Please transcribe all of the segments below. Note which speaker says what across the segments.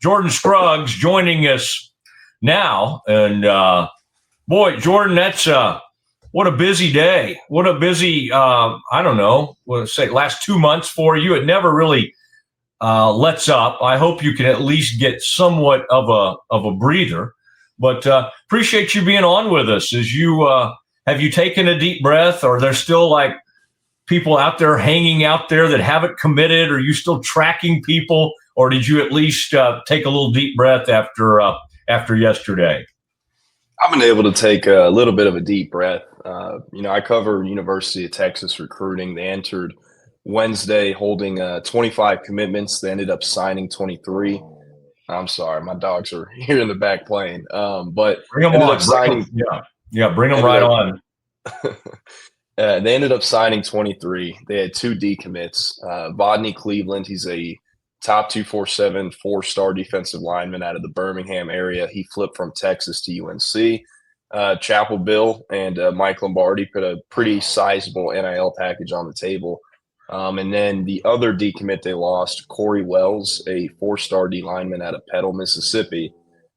Speaker 1: Jordan Scruggs joining us now. And boy, Jordan, that's what a busy day. What a busy, last 2 months for you. It never really lets up. I hope you can at least get somewhat of a breather. But appreciate you being on with us. As you have you taken a deep breath, or there's still like people out there hanging out there that haven't committed? Are you still tracking people, or did you at least take a little deep breath after yesterday?
Speaker 2: I've been able to take a little bit of a deep breath. I cover University of Texas recruiting. They entered Wednesday holding 25 commitments. They ended up signing 23. I'm sorry, my dogs are here in the back playing. But
Speaker 1: bring them
Speaker 2: ended
Speaker 1: on.
Speaker 2: up signing.
Speaker 1: Bring them right on.
Speaker 2: They ended up signing 23. They had 2 decommits. Vodney Cleveland, he's a top 247 4-star defensive lineman out of the Birmingham area. He flipped from Texas to UNC. Chapel Bill and Mike Lombardi put a pretty sizable NIL package on the table. And then the other decommit they lost, Corey Wells, a 4-star D lineman out of Petal, Mississippi,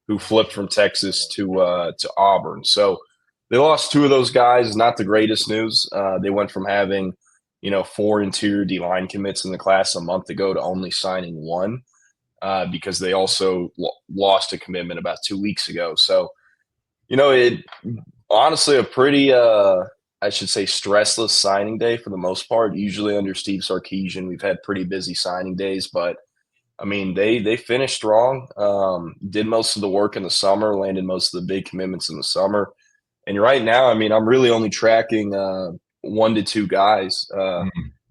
Speaker 2: who flipped from Texas to Auburn. So they lost 2 of those guys. Not the greatest news. They went from having 4 interior D line commits in the class a month ago to only signing 1 because they also lost a commitment about 2 weeks ago. So, it honestly a pretty stressless signing day for the most part. Usually under Steve Sarkisian, we've had pretty busy signing days, but I mean, they finished strong, did most of the work in the summer, landed most of the big commitments in the summer. And right now, I mean, I'm really only tracking 1 to 2 guys.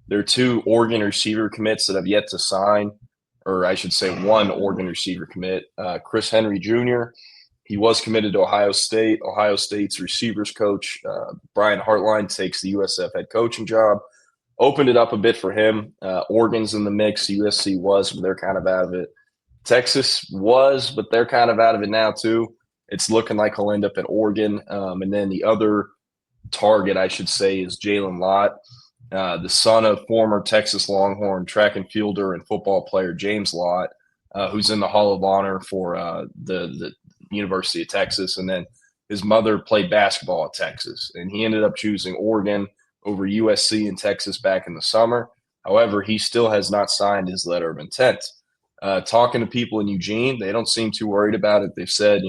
Speaker 2: There are 2 Oregon receiver commits that have yet to sign, or I should say 1 Oregon receiver commit. Chris Henry Jr., he was committed to Ohio State. Ohio State's receivers coach, Brian Hartline, takes the USF head coaching job. Opened it up a bit for him. Oregon's in the mix. USC was, but they're kind of out of it. Texas was, but they're kind of out of it now too. It's looking like he'll end up at Oregon. And then the other target, I should say, is Jalen Lott, the son of former Texas Longhorn track and fielder and football player James Lott, who's in the Hall of Honor for the University of Texas. And then his mother played basketball at Texas, and he ended up choosing Oregon over USC and Texas back in the summer. However, he still has not signed his letter of intent. Talking to people in Eugene, they don't seem too worried about it. They've said,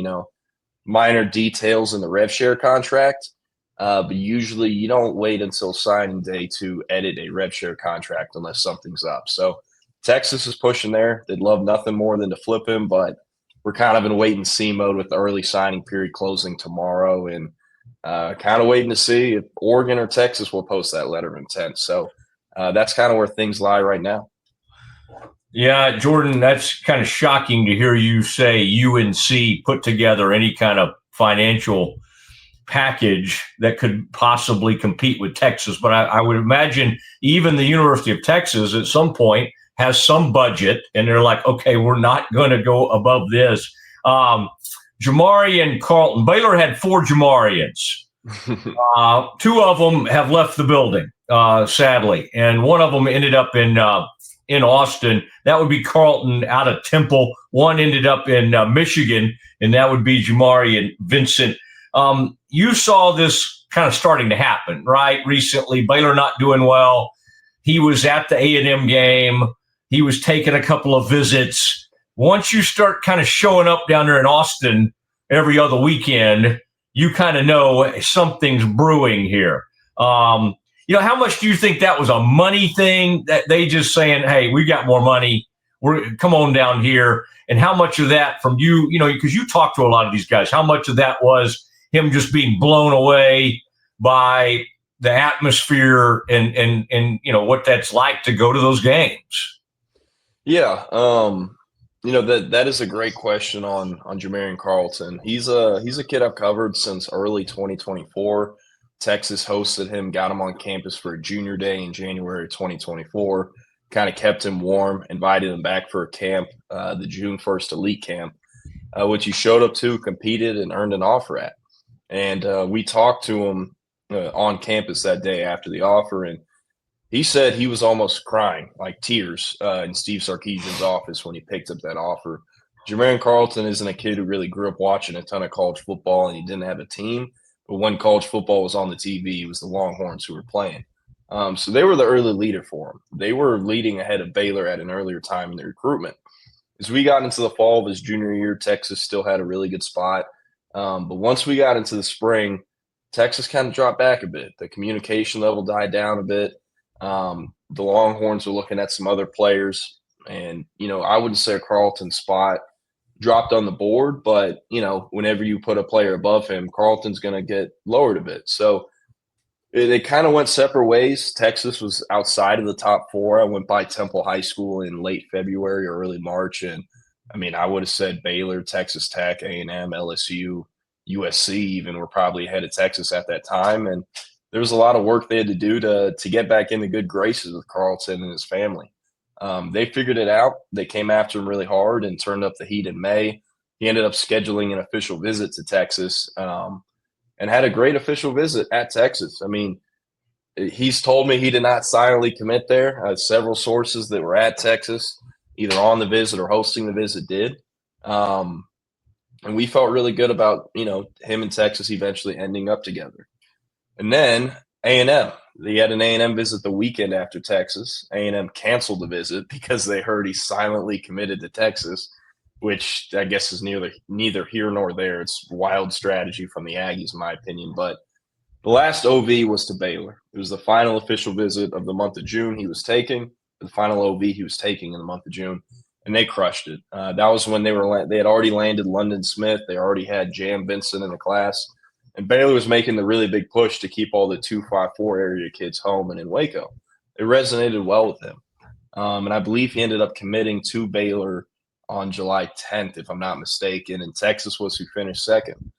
Speaker 2: minor details in the rev share contract, but usually you don't wait until signing day to edit a rev share contract unless something's up. So Texas is pushing there. They'd love nothing more than to flip him, but we're kind of in wait and see mode with the early signing period closing tomorrow, and kind of waiting to see if Oregon or Texas will post that letter of intent. So that's kind of where things lie right now.
Speaker 1: Yeah, Jordan, that's kind of shocking to hear you say UNC put together any kind of financial package that could possibly compete with Texas. But I would imagine even the University of Texas at some point has some budget, and they're like, okay, we're not going to go above this. Jaryian Carlton, Baylor had 4 Jamarians. 2 of them have left the building, sadly, and one of them ended up in Austin. That would be Carlton out of Temple. One ended up in Michigan, and that would be Jamarian Vincent. You saw this kind of starting to happen, right? Recently, Baylor not doing well. He was at the A&M game. He was taking a couple of visits. Once you start kind of showing up down there in Austin every other weekend, you kind of know something's brewing here. How much do you think that was a money thing, that they just saying, hey, we got more money, come on down here? And how much of that from you, because you talk to a lot of these guys, how much of that was him just being blown away by the atmosphere and what that's like to go to those games?
Speaker 2: Yeah. That is a great question on Jaryian Carlton. He's a kid I've covered since early 2024. Texas hosted him, got him on campus for a junior day in January 2024, kind of kept him warm, invited him back for a camp, the June 1st elite camp, which he showed up to, competed, and earned an offer at. And we talked to him on campus that day after the offer, and he said he was almost crying, like tears, in Steve Sarkisian's office when he picked up that offer. Jaryian Carlton isn't a kid who really grew up watching a ton of college football, and he didn't have a team. But when college football was on the TV, it was the Longhorns who were playing. So they were the early leader for him. They were leading ahead of Baylor at an earlier time in the recruitment. As we got into the fall of his junior year, Texas still had a really good spot. But once we got into the spring, Texas kind of dropped back a bit. The communication level died down a bit. The Longhorns were looking at some other players. And, I wouldn't say Carlton's spot dropped on the board, but, whenever you put a player above him, Carlton's going to get lowered a bit. So they kind of went separate ways. Texas was outside of the top four. I went by Temple High School in late February or early March. And, I would have said Baylor, Texas Tech, A&M, LSU, USC even were probably ahead of Texas at that time. And there was a lot of work they had to do to get back into good graces with Carlton and his family. They figured it out. They came after him really hard and turned up the heat in May. He ended up scheduling an official visit to Texas and had a great official visit at Texas. He's told me he did not silently commit there. Several sources that were at Texas, either on the visit or hosting the visit, did. And we felt really good about, him and Texas eventually ending up together. And then A&M. He had an A&M visit the weekend after Texas. A&M canceled the visit because they heard he silently committed to Texas, which I guess is neither here nor there. It's wild strategy from the Aggies, in my opinion. But the last OV was to Baylor. It was the final official visit of the month of June he was taking, the final OV he was taking in the month of June, and they crushed it. That was when they had already landed London Smith. They already had Jam Vincent in the class. And Baylor was making the really big push to keep all the 254 area kids home and in Waco. It resonated well with him. And I believe he ended up committing to Baylor on July 10th, if I'm not mistaken, and Texas was who finished second.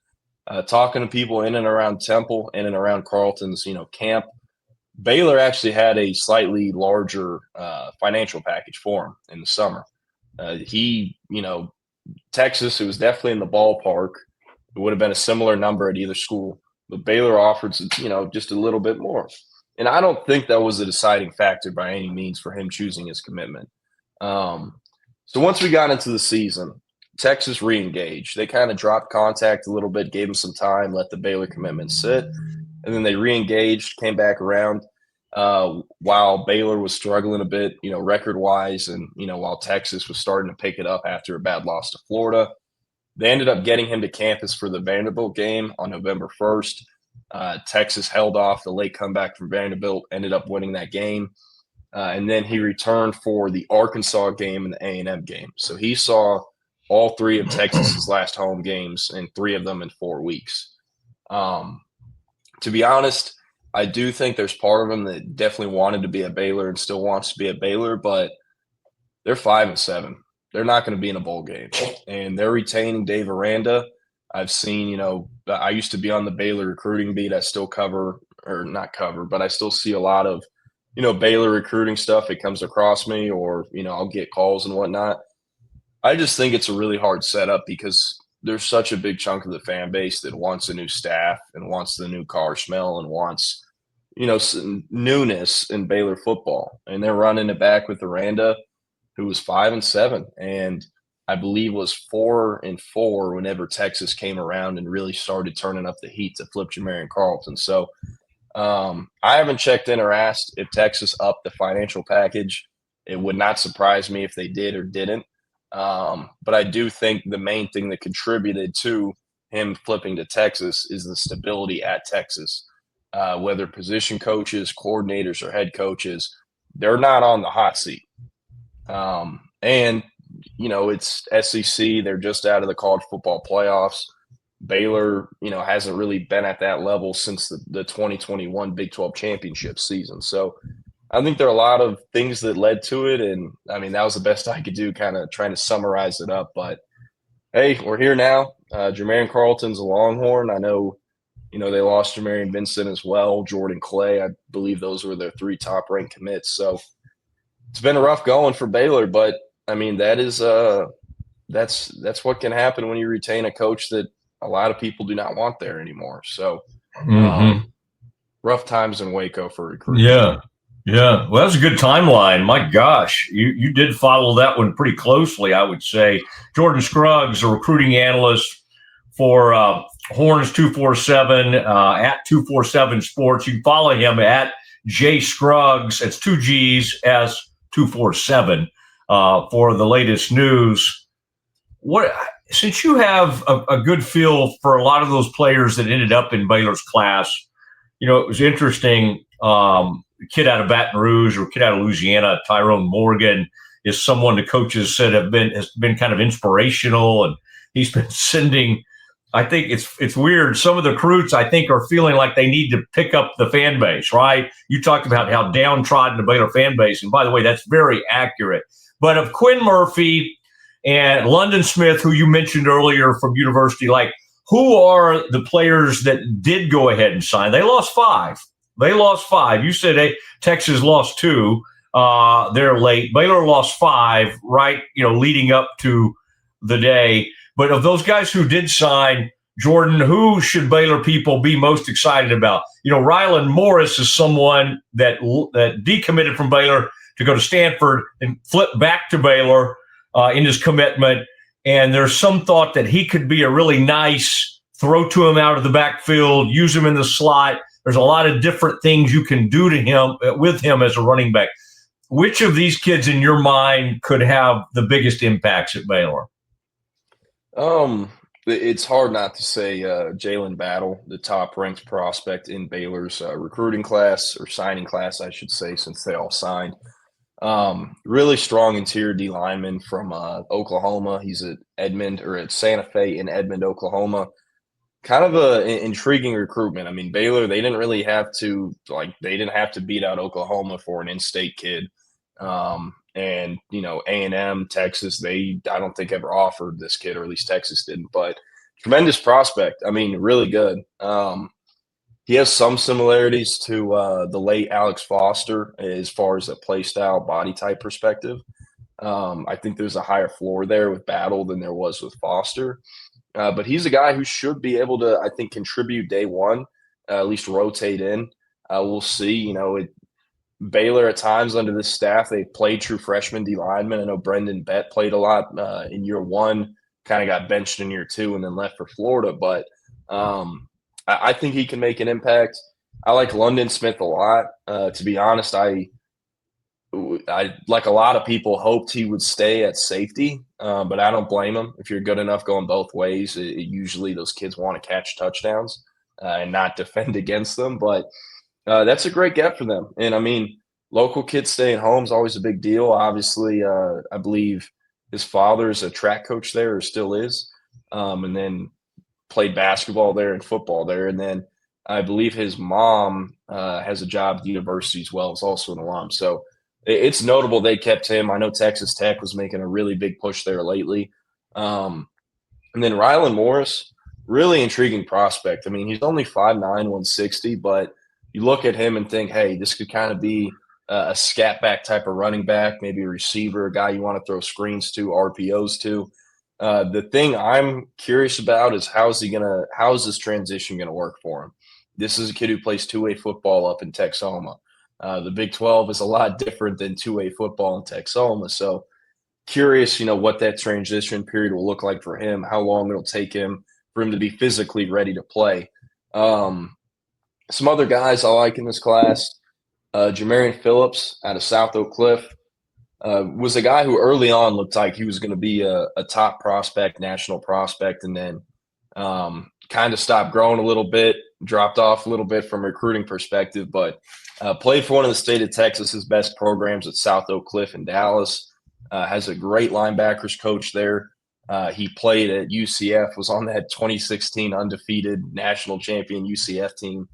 Speaker 2: Talking to people in and around Temple, in and around Carlton's, camp, Baylor actually had a slightly larger financial package for him in the summer. Texas, it was definitely in the ballpark. It would have been a similar number at either school, but Baylor offered, just a little bit more. And I don't think that was a deciding factor by any means for him choosing his commitment. So once we got into the season, Texas re-engaged. They kind of dropped contact a little bit, gave him some time, let the Baylor commitment sit, and then they re-engaged, came back around while Baylor was struggling a bit, record-wise, and, while Texas was starting to pick it up after a bad loss to Florida. They ended up getting him to campus for the Vanderbilt game on November 1st. Texas held off the late comeback from Vanderbilt, ended up winning that game. And then he returned for the Arkansas game and the A&M game. So he saw all three of Texas's last home games, and three of them in 4 weeks. To be honest, I do think there's part of him that definitely wanted to be at Baylor and still wants to be at Baylor, but they're 5-7. They're not going to be in a bowl game, and they're retaining Dave Aranda. I've seen, I used to be on the Baylor recruiting beat. I still but I still see a lot of, Baylor recruiting stuff. It comes across me, or, I'll get calls and whatnot. I just think it's a really hard setup because there's such a big chunk of the fan base that wants a new staff and wants the new car smell and wants, some newness in Baylor football. And they're running it back with Aranda, who was 5-7, and I believe was 4-4 whenever Texas came around and really started turning up the heat to flip Jaryian Carlton. So I haven't checked in or asked if Texas upped the financial package. It would not surprise me if they did or didn't. But I do think the main thing that contributed to him flipping to Texas is the stability at Texas. Whether position coaches, coordinators, or head coaches, they're not on the hot seat. And, it's SEC. They're just out of the college football playoffs. Baylor, hasn't really been at that level since the 2021 Big 12 championship season. So I think there are a lot of things that led to it. And, that was the best I could do, kind of trying to summarize it up. But, hey, we're here now. Jaryian Carlton's a Longhorn. I know, they lost Jamarian Vincent as well, Jordan Clay. I believe those were their 3 top-ranked commits. So it's been rough going for Baylor, but that is that's what can happen when you retain a coach that a lot of people do not want there anymore. So rough times in Waco for recruiting.
Speaker 1: Yeah. Yeah, well, that's a good timeline. My gosh, you did follow that one pretty closely, I would say. Jordan Scruggs, a recruiting analyst for Horns 247 at 247 Sports. You can follow him at J Scruggs. It's two G's S 247 for the latest news. What since you have a good feel for a lot of those players that ended up in Baylor's class, it was interesting. Kid out of Baton Rouge or kid out of Louisiana, Tyrone Morgan, is someone the coaches said has been kind of inspirational, and he's been sending. I think it's weird. Some of the recruits, I think, are feeling like they need to pick up the fan base. Right? You talked about how downtrodden the Baylor fan base, and by the way, that's very accurate. But of Quinn Murphy and London Smith, who you mentioned earlier from University, like who are the players that did go ahead and sign? They lost five. You said Texas lost two. They're late. Baylor lost five, right? Leading up to the day. But of those guys who did sign, Jordan, who should Baylor people be most excited about? Rylan Morris is someone that decommitted from Baylor to go to Stanford and flip back to Baylor in his commitment. And there's some thought that he could be a really nice throw to him out of the backfield, use him in the slot. There's a lot of different things you can do to him with him as a running back. Which of these kids in your mind could have the biggest impacts at Baylor?
Speaker 2: It's hard not to say Jalen Battle, the top-ranked prospect in Baylor's recruiting class or signing class, I should say, since they all signed. Really strong interior D lineman from Oklahoma. He's at Santa Fe in Edmond, Oklahoma. Kind of an intriguing recruitment. I mean, Baylor, they didn't have to beat out Oklahoma for an in-state kid. And A&M, Texas, I don't think ever offered this kid, or at least Texas didn't, but tremendous prospect. I mean, really good. He has some similarities to the late Alex Foster as far as a play style, body type perspective. I think there's a higher floor there with Battle than there was with Foster. But he's a guy who should be able to, I think, contribute day one, at least rotate in. We'll see. Baylor at times under this staff, they played true freshman D linemen. I know Brendan Bett played a lot in year one, kind of got benched in year two, and then left for Florida. But I think he can make an impact. I like London Smith a lot. To be honest, I like a lot of people hoped he would stay at safety, but I don't blame him. If you're good enough going both ways, usually those kids want to catch touchdowns and not defend against them. But that's a great get for them. And I mean, local kids staying home is always a big deal. Obviously, I believe his father is a track coach there, or still is, and then played basketball there and football there. And then I believe his mom has a job at the university as well, is also an alum. So it's notable they kept him. I know Texas Tech was making a really big push there lately. And then Rylan Morris, really intriguing prospect. I mean, he's only 5'9", 160, but you look at him and think, hey, this could kind of be a scat back type of running back, maybe a receiver, a guy you want to throw screens to, RPOs to. The thing I'm curious about is how is this transition going to work for him? This is a kid who plays two-way football up in Texoma. The Big 12 is a lot different than two-way football in Texoma. So curious, what that transition period will look like for him, how long it'll take him for him to be physically ready to play. Some other guys I like in this class, Jamarian Phillips out of South Oak Cliff was a guy who early on looked like he was going to be a top prospect, national prospect, and then kind of stopped growing a little bit, dropped off a little bit from a recruiting perspective, but played for one of the state of Texas's best programs at South Oak Cliff in Dallas, has a great linebackers coach there. He played at UCF, was on that 2016 undefeated national champion UCF team.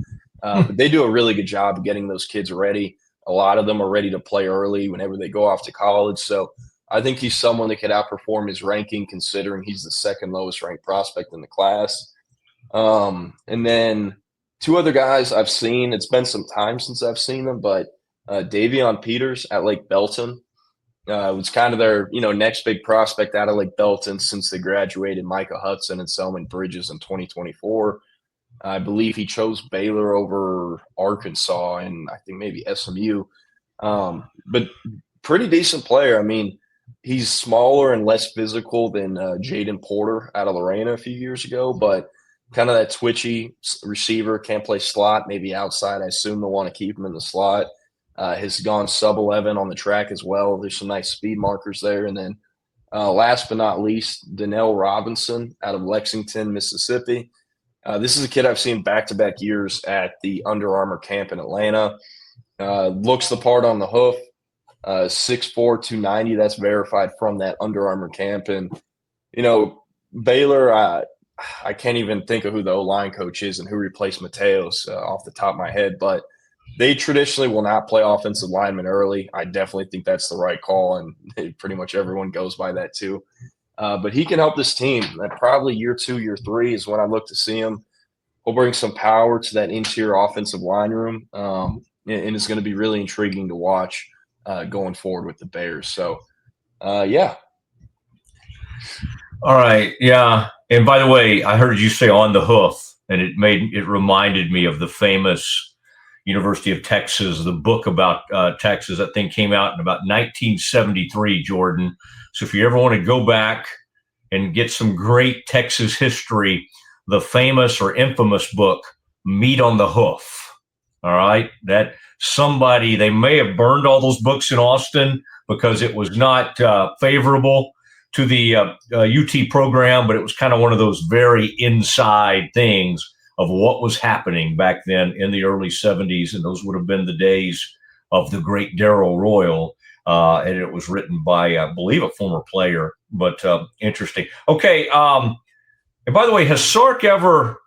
Speaker 2: But they do a really good job of getting those kids ready. A lot of them are ready to play early whenever they go off to college. So I think he's someone that could outperform his ranking, considering he's the second lowest ranked prospect in the class. And then two other guys I've seen. It's been some time since I've seen them, but Davion Peters at Lake Belton was kind of their next big prospect out of Lake Belton since they graduated Micah Hudson and Selman Bridges in 2024. I believe he chose Baylor over Arkansas and I think maybe SMU. But pretty decent player. I mean, he's smaller and less physical than Jaden Porter out of Lorena a few years ago, but kind of that twitchy receiver, can't play slot, maybe outside. I assume they'll want to keep him in the slot. Has gone sub 11 on the track as well. There's some nice speed markers there. And then last but not least, Donnell Robinson out of Lexington, Mississippi. This is a kid I've seen back-to-back years at the Under Armour camp in Atlanta. Looks the part on the hoof. 6'4", 290. That's verified from that Under Armour camp. And, Baylor, I can't even think of who the O-line coach is and who replaced Mateos off the top of my head, but they traditionally will not play offensive linemen early. I definitely think that's the right call, and pretty much everyone goes by that too. But he can help this team. Probably year 2, year 3 is when I look to see him. He'll bring some power to that interior offensive line room, and it's going to be really intriguing to watch going forward with the Bears. So, yeah.
Speaker 1: All right. Yeah. And by the way, I heard you say on the hoof, and it reminded me of the famous University of Texas, the book about Texas. That thing came out in about 1973, Jordan. So if you ever want to go back and get some great Texas history, the famous or infamous book, Meat on the Hoof. All right. That somebody, they may have burned all those books in Austin because it was not favorable to the UT program, but it was kind of one of those very inside things of what was happening back then in the early 70s. And those would have been the days of the great Darrell Royal. And it was written by, I believe, a former player, but interesting. Okay. And by the way, has Sark ever,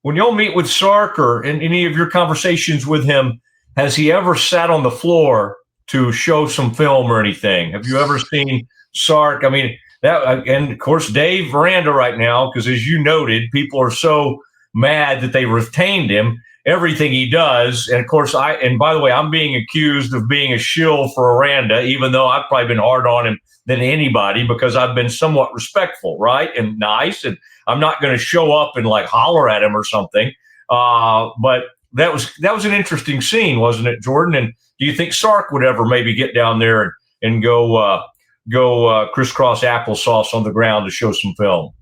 Speaker 1: when you'll meet with Sark or in any of your conversations with him, has he ever sat on the floor to show some film or anything? Have you ever seen Sark? I mean, that, and of course, Dave Veranda right now, because as you noted, people are so mad that they retained him, everything he does. And of course, and by the way, I'm being accused of being a shill for Aranda, even though I've probably been hard on him than anybody because I've been somewhat respectful, right? And nice. And I'm not going to show up and like holler at him or something. But that was an interesting scene, wasn't it, Jordan? And do you think Sark would ever maybe get down there and go crisscross applesauce on the ground to show some film?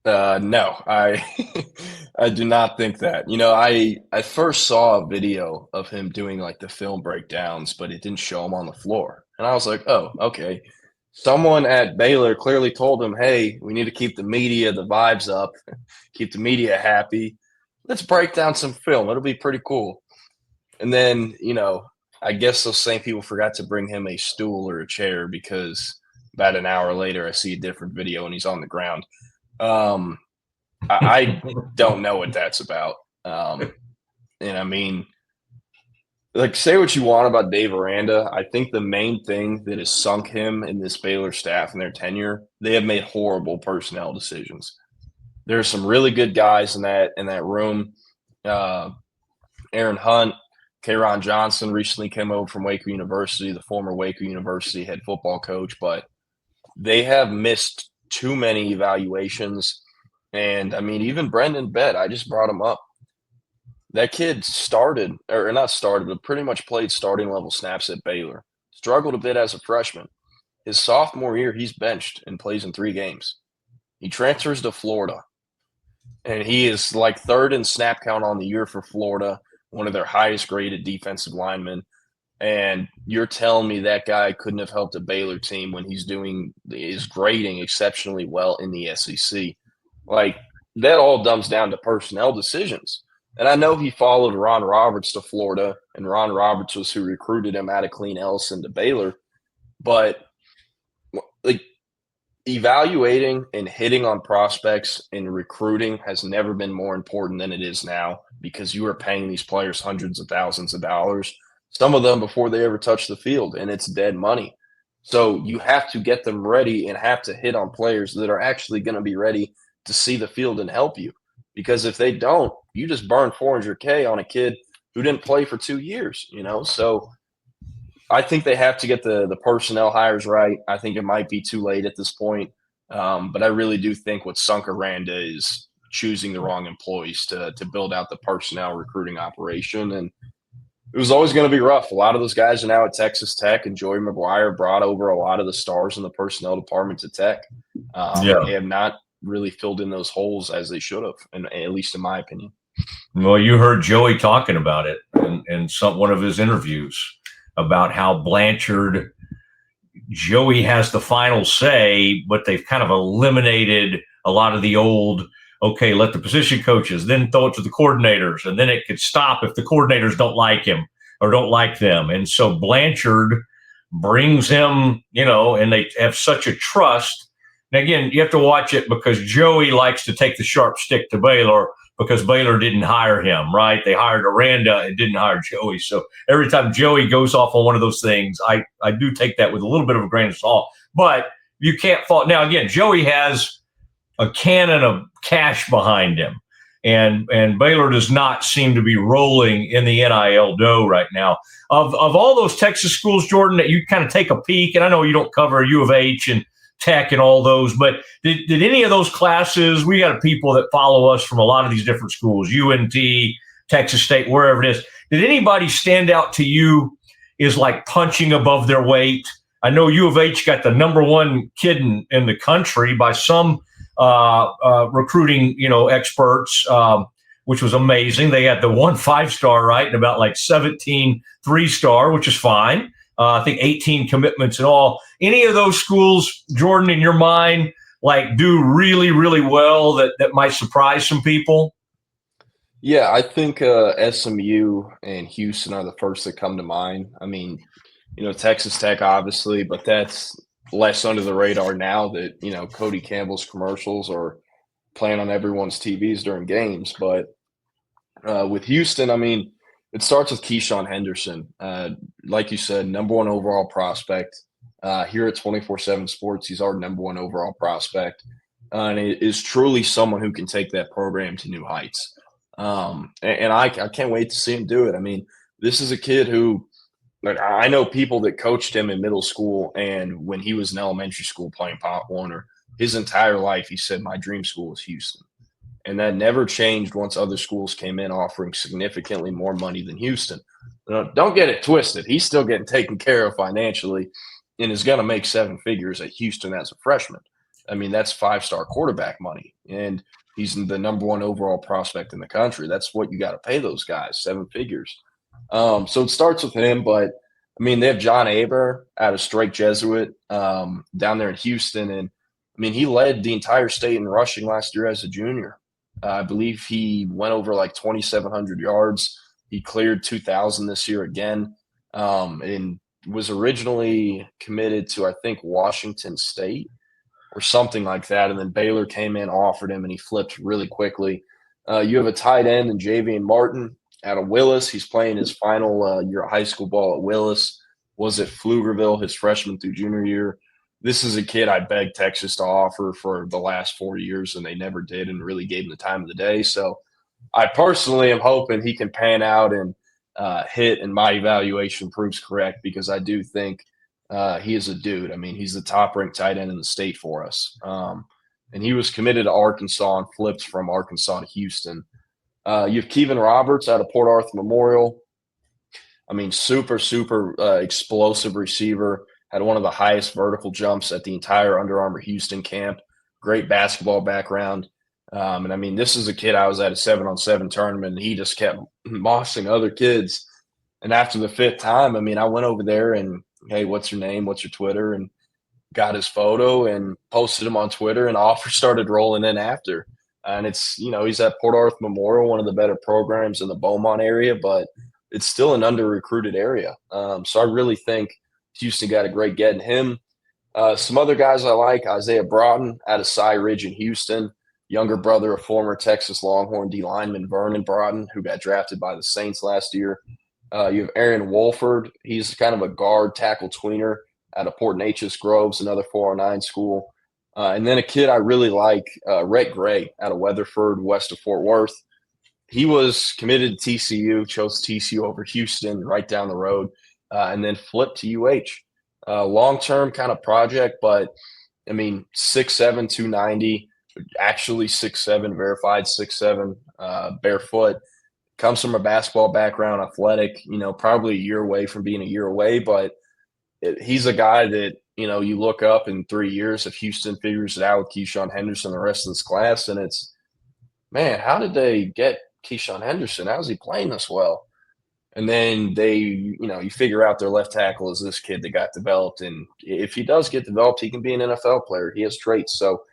Speaker 2: No, I do not think that. I first saw a video of him doing like the film breakdowns, but it didn't show him on the floor. And I was like, oh, okay. Someone at Baylor clearly told him, hey, we need to keep the media, the vibes up, keep the media happy. Let's break down some film. It'll be pretty cool. And then, I guess those same people forgot to bring him a stool or a chair because about an hour later, I see a different video and he's on the ground. I don't know what that's about. And I mean, like, say what you want about Dave Aranda. I think the main thing that has sunk him in this Baylor staff and their tenure, they have made horrible personnel decisions. There are some really good guys in that room. Aaron Hunt, K'Ron Johnson recently came over from Waco University, the former Waco University head football coach, but they have missed too many evaluations. And I mean, even Brendan Bett, I just brought him up. That kid but pretty much played starting level snaps at Baylor. Struggled a bit as a freshman. His sophomore year, he's benched and plays in 3 games. He transfers to Florida. And he is like 3rd in snap count on the year for Florida, one of their highest graded defensive linemen. And you're telling me that guy couldn't have helped a Baylor team when is grading exceptionally well in the SEC. Like, that all comes down to personnel decisions. And I know he followed Ron Roberts to Florida, and Ron Roberts was who recruited him out of Clean Ellison to Baylor. But, like, evaluating and hitting on prospects in recruiting has never been more important than it is now because you are paying these players hundreds of thousands of dollars, some of them before they ever touch the field, and it's dead money. So you have to get them ready and have to hit on players that are actually going to be ready to see the field and help you. Because if they don't, you just burn $400K on a kid who didn't play for 2 years, So I think they have to get the personnel hires right. I think it might be too late at this point. But I really do think what sunk Aranda is choosing the wrong employees to build out the personnel recruiting operation. And it was always going to be rough. A lot of those guys are now at Texas Tech, and Joey McGuire brought over a lot of the stars in the personnel department to Tech. And they have not really filled in those holes as they should have, and at least in my opinion.
Speaker 1: Well, you heard Joey talking about it in one of his interviews about how Blanchard, Joey has the final say, but they've kind of eliminated a lot of the old, okay, let the position coaches, then throw it to the coordinators, and then it could stop if the coordinators don't like him or don't like them. And so Blanchard brings him, and they have such a trust. And again, you have to watch it because Joey likes to take the sharp stick to Baylor because Baylor didn't hire him, right? They hired Aranda and didn't hire Joey. So every time Joey goes off on one of those things, I do take that with a little bit of a grain of salt. But you can't fault. Now, again, Joey has a cannon of cash behind him. And Baylor does not seem to be rolling in the NIL dough right now. Of all those Texas schools, Jordan, that you kind of take a peek, and I know you don't cover U of H and Tech and all those, but did any of those classes, we got people that follow us from a lot of these different schools, UNT, Texas State, wherever it is. Did anybody stand out to you is like punching above their weight? I know U of H got the number one kid in the country by some recruiting, experts, which was amazing. They had the 1 5-star, right, and about like 17 3-star, which is fine. I think 18 commitments in all. Any of those schools, Jordan, in your mind, like do really, really well that might surprise some people?
Speaker 2: Yeah, I think SMU and Houston are the first that come to mind. I mean, Texas Tech, obviously, but that's less under the radar now that, Cody Campbell's commercials are playing on everyone's TVs during games. But with Houston, I mean, it starts with Keyshawn Henderson. Like you said, number one overall prospect. Here at 24/7 Sports, he's our number one overall prospect. And it is truly someone who can take that program to new heights. And I can't wait to see him do it. I mean, this is a kid who, like, I know people that coached him in middle school and when he was in elementary school playing Pop Warner. His entire life, he said, my dream school was Houston. And that never changed once other schools came in offering significantly more money than Houston. Don't get it twisted. He's still getting taken care of financially and is going to make 7 figures at Houston as a freshman. I mean, that's 5-star quarterback money. And he's the number one overall prospect in the country. That's what you got to pay those guys, 7 figures. So it starts with him. But, I mean, they have John Aber out of Strake Jesuit down there in Houston. And, I mean, he led the entire state in rushing last year as a junior. I believe he went over like 2,700 yards. He cleared 2,000 this year again, and was originally committed to, I think, Washington State or something like that. And then Baylor came in, offered him, and he flipped really quickly. You have a tight end in Javian Martin out of Willis. He's playing his final year of high school ball at Willis. Was at Pflugerville his freshman through junior year. This is a kid I begged Texas to offer for the last 4 years, and they never did and really gave him the time of the day. So I personally am hoping he can pan out and hit, and my evaluation proves correct because I do think he is a dude. I mean, he's the top-ranked tight end in the state for us. And he was committed to Arkansas and flipped from Arkansas to Houston. You have Kevin Roberts out of Port Arthur Memorial. I mean, super explosive receiver. Had one of the highest vertical jumps at the entire Under Armour Houston camp. Great basketball background. And, I mean, this is a kid I was at a 7-on-7 tournament, and he just kept mossing other kids. And after the 5th time, I mean, I went over there and, hey, what's your name? What's your Twitter? And got his photo and posted him on Twitter, and offers started rolling in after. And it's, he's at Port Arthur Memorial, one of the better programs in the Beaumont area, but it's still an under-recruited area. So I really think Houston got a great get in him. Some other guys I like, Isaiah Broughton out of Cy Ridge in Houston, younger brother of former Texas Longhorn D lineman Vernon Broughton, who got drafted by the Saints last year. You have Aaron Wolford. He's kind of a guard tackle tweener out of Port Neches Groves, another 409 school. And then a kid I really like, Rhett Gray out of Weatherford, west of Fort Worth. He was committed to TCU, chose TCU over Houston right down the road. And then flipped to UH. Long-term kind of project, but, I mean, 6'7", 290, actually 6'7", verified 6'7", barefoot. comes from a basketball background, athletic, probably a year away from being a year away, but he's a guy that, you look up in 3 years if Houston figures it out with Keyshawn Henderson, the rest of this class, and it's, man, how did they get Keyshawn Henderson? How is he playing this well? And then you figure out their left tackle is this kid that got developed. And if he does get developed, he can be an NFL player. He has traits. So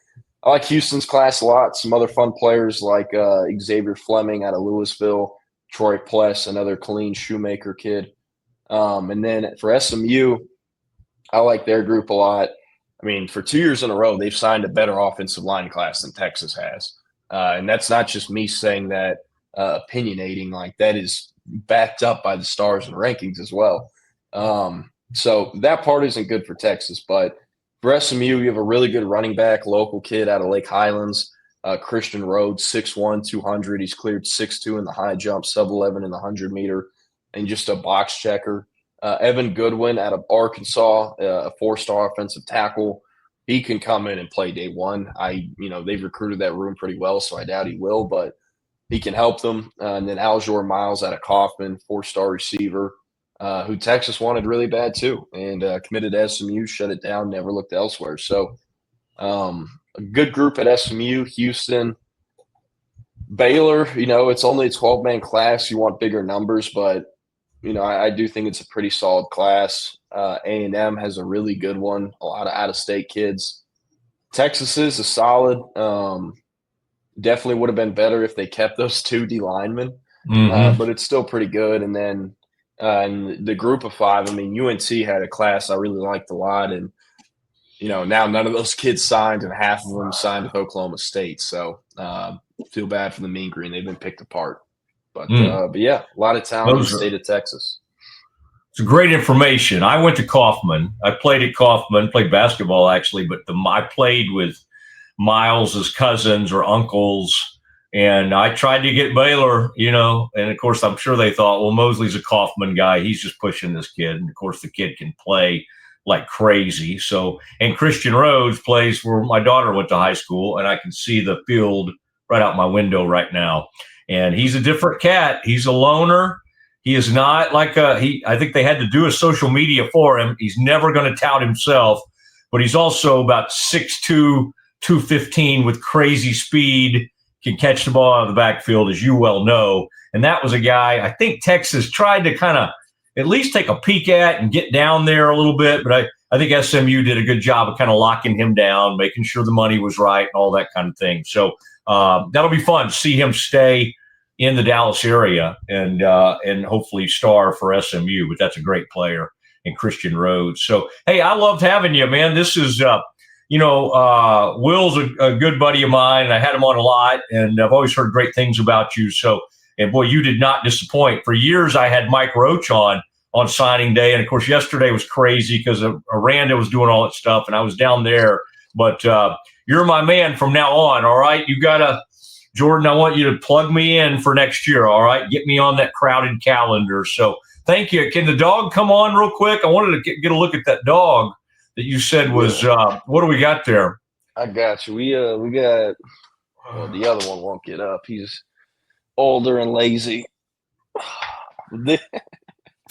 Speaker 2: I like Houston's class a lot. Some other fun players like Xavier Fleming out of Louisville, Troy Pless, another Colleen Shoemaker kid. And then for SMU, I like their group a lot. I mean, for 2 years in a row, they've signed a better offensive line class than Texas has. And that's not just me saying that, opinionating. Like, that is backed up by the stars and rankings as well. So that part isn't good for Texas. But for SMU, you have a really good running back, local kid out of Lake Highlands, Christian Rhodes, 6'1", 200. He's cleared 6'2" in the high jump, sub-11 in the 100-meter, and just a box checker. Evan Goodwin out of Arkansas, a 4-star offensive tackle. He can come in and play day one. They've recruited that room pretty well, so I doubt he will, but he can help them. And then Aljor Miles out of Kaufman, 4-star receiver, who Texas wanted really bad too, and committed to SMU, shut it down, never looked elsewhere. So a good group at SMU. Houston, Baylor, it's only a 12-man class. You want bigger numbers, but I do think it's a pretty solid class. A&M has a really good one, a lot of out-of-state kids. Texas is a solid. Definitely would have been better if they kept those 2 D linemen, but it's still pretty good. And then in the group of 5, I mean, UNC had a class I really liked a lot. And, now none of those kids signed, and half of them signed with Oklahoma State. So feel bad for the Mean Green. They've been picked apart. But yeah, a lot of talent in the state of Texas.
Speaker 1: It's great information. I went to Kaufman. I played at Kaufman, played basketball actually, but I played with Miles's cousins or uncles, and I tried to get Baylor, and of course I'm sure they thought, well, Mosley's a Kaufman guy. He's just pushing this kid. And of course the kid can play like crazy. So, and Christian Rhodes plays where my daughter went to high school, and I can see the field right out my window right now. And he's a different cat. He's a loner. He is not like I think they had to do a social media for him. He's never going to tout himself, but he's also about 6'2", 215 with crazy speed, can catch the ball out of the backfield, as you well know. And that was a guy I think Texas tried to kind of at least take a peek at and get down there a little bit. But I think SMU did a good job of kind of locking him down, making sure the money was right and all that kind of thing. So that'll be fun to see him stay in the Dallas area and hopefully star for SMU. But that's a great player in Christian Rhodes. So, hey, I loved having you, man. This is, Will's a good buddy of mine. And I had him on a lot, and I've always heard great things about you. So, and boy, you did not disappoint. For years, I had Mike Roach on signing day. And of course, yesterday was crazy because Aranda was doing all that stuff and I was down there. But you're my man from now on. All right. You got to, Jordan, I want you to plug me in for next year. All right. Get me on that crowded calendar. So thank you. Can the dog come on real quick? I wanted to get a look at that dog that you said was, what do we got there?
Speaker 2: I got you. We got, the other one won't get up. He's older and lazy.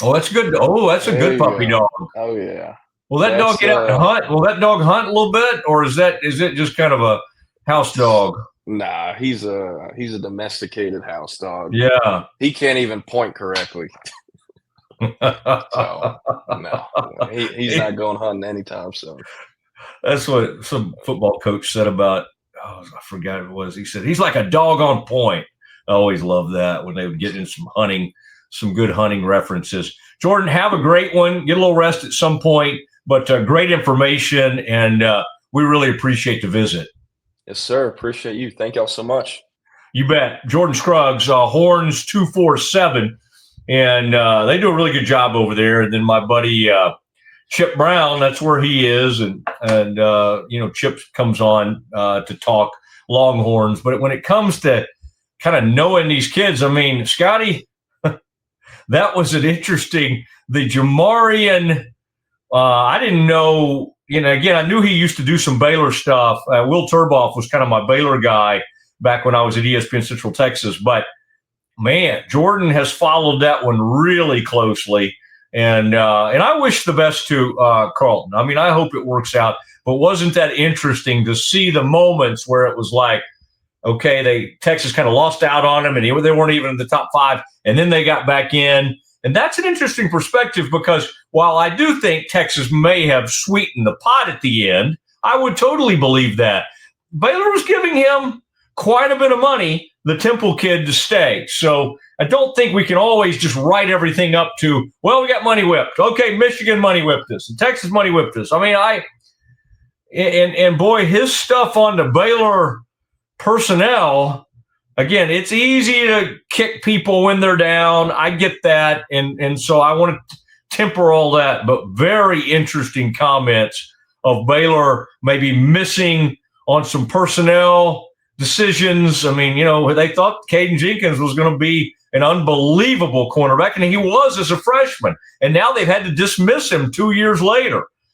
Speaker 1: Oh, that's good. Oh, that's a good puppy dog.
Speaker 2: Oh yeah.
Speaker 1: Will that dog get out and hunt? Will that dog hunt a little bit, or is it just kind of a house dog?
Speaker 2: Nah, he's a domesticated house dog.
Speaker 1: Yeah.
Speaker 2: He can't even point correctly. So no, he's not going hunting anytime soon.
Speaker 1: That's what some football coach said about. Oh, I forgot what it was. He said he's like a dog on point. I always love that when they would get in some hunting, some good hunting references. Jordan, have a great one. Get a little rest at some point, but great information, and we really appreciate the visit.
Speaker 2: Yes, sir. Appreciate you. Thank y'all so much.
Speaker 1: You bet. Jordan Scruggs, Horns 247, and they do a really good job over there. And then my buddy Chip Brown, that's where he is, and Chip comes on to talk Longhorns. But when it comes to kind of knowing these kids, I mean, Scotty, that was an interesting. The Jaryian, I didn't know. Again, I knew he used to do some Baylor stuff. Will Turboff was kind of my Baylor guy back when I was at ESPN Central Texas. But man, Jordan has followed that one really closely. And I wish the best to Carlton. I mean, I hope it works out. But wasn't that interesting to see the moments where it was like, okay, Texas kind of lost out on them, and they weren't even in the top 5, and then they got back in. And that's an interesting perspective, because while I do think Texas may have sweetened the pot at the end, I would totally believe that. Baylor was giving him quite a bit of money, the Temple kid, to stay. So I don't think we can always just write everything up to, well, we got money whipped. Okay, Michigan money whipped us, and Texas money whipped us. I mean, and boy, his stuff on the Baylor personnel, again, it's easy to kick people when they're down. I get that. And so I want to temper all that, but very interesting comments of Baylor maybe missing on some personnel decisions. I mean, they thought Caden Jenkins was going to be an unbelievable cornerback, and he was as a freshman. And now they've had to dismiss him 2 years later.